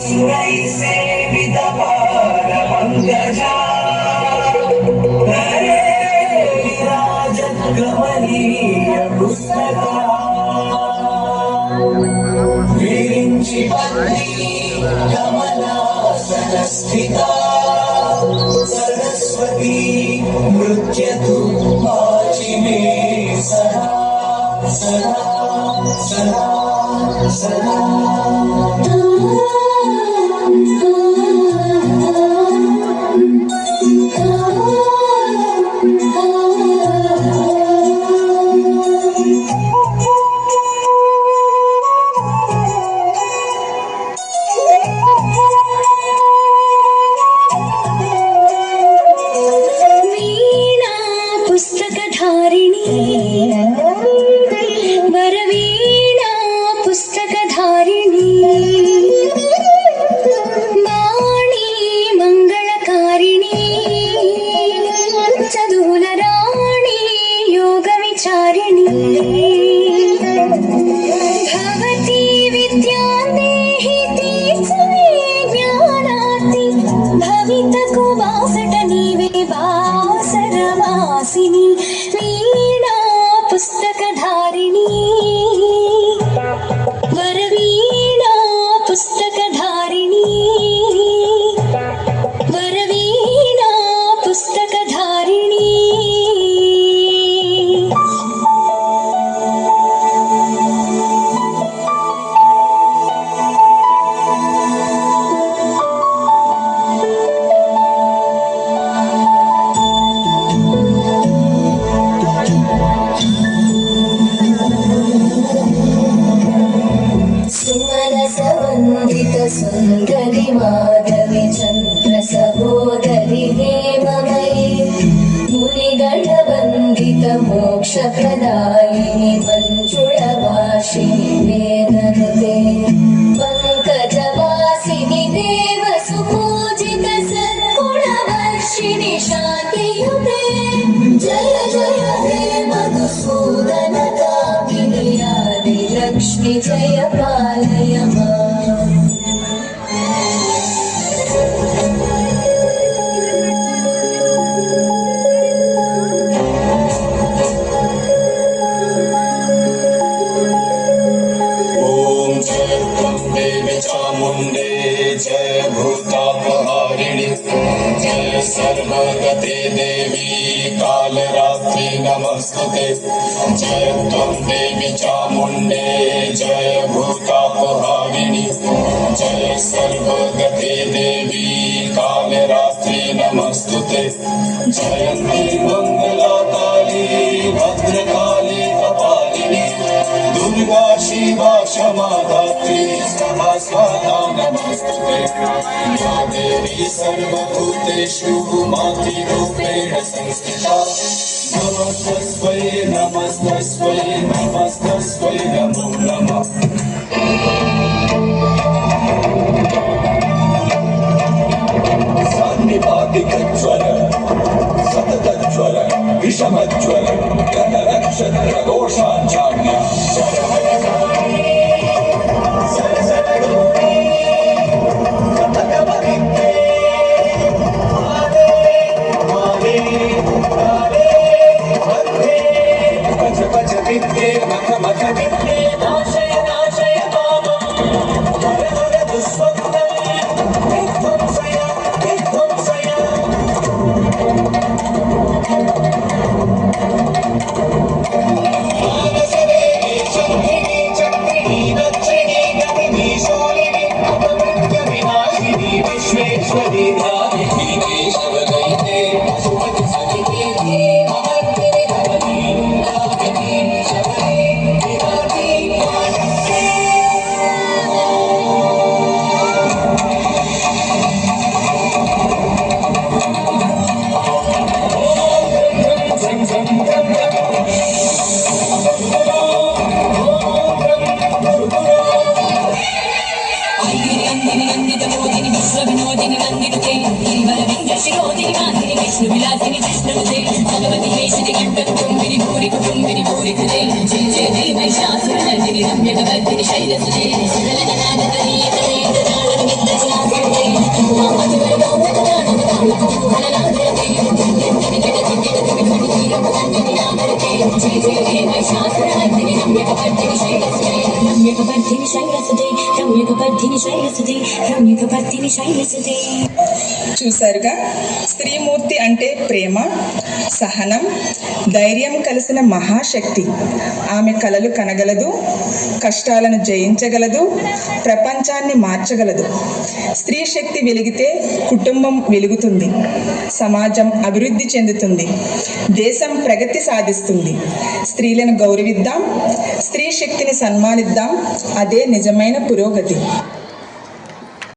सुरै सेवितपाद पंकजा हरे विराजत कमनीय पुस्तका विरिंचि पत्नी कमलासनस्थिता सरस्वती नृत्यतु वाचि मे सदा सदा सदा सदा वीणा पुस्तकधारिणी वरवीणा पुस्तकधारिणी वरवीणा पुस्तकधारिणी सुंदरी माधवी चंद्र सहोदरी हेममयी मुनिगण वंदित मोक्ष प्रदायिनी मंजुळभाषिणी वेदनुते पंकजवासिनी देव सुपूजित सद्गुणवर्षिणि शान्तियुते जय जय हे मधुसूदन कामिनी आदिलक्ष्मी जय पालय माम् चामुंडे जय भूतापहारिणी जय सर्वगते देवी कालरात्रि नमस्तुते जय त्वं देवी चामुंडे जय भूतापहारिणी जय सर्वगते देवी कालरात्रि नमस्तुते जयंती मंगलाकाली भद्रकाली कपालिनी दुर्गा शिवा क्षमा धात्री स्वाहा नमस्तुते या देवी सर्वभूतेषु मातृरूपेण संस्थिता नमस्तस्मै नमस्तस्मै नमस्तस्मै नमो नमः सान्निपातिकज्वर सततज्वर विषमज्वर गणनक्षत्र दोषाञ्चाज्ञा शैलसुते జయ జయ హే మహిషాసురమర్దిని రమ్యకపర్దిని శైలసుతే రమ్యకపర్దిని శైలసుతే రమ్యకపర్దిని శైలసుతే రమ్యకపర్దిని శైలసుతే. చూసారుగా, స్త్రీమూర్తి అంటే ప్రేమ, సహనం, ధైర్యం కలిసిన మహాశక్తి. ఆమె కలలు కనగలదు, కష్టాలను జయించగలదు, ప్రపంచాన్ని మార్చగలదు. స్త్రీ శక్తి వెలిగితే కుటుంబం వెలుగుతుంది, సమాజం అభివృద్ధి చెందుతుంది, దేశం ప్రగతి సాధిస్తుంది. స్త్రీలను గౌరవిద్దాం, స్త్రీ శక్తిని సన్మానిద్దాం. అదే నిజమైన పురోగతి.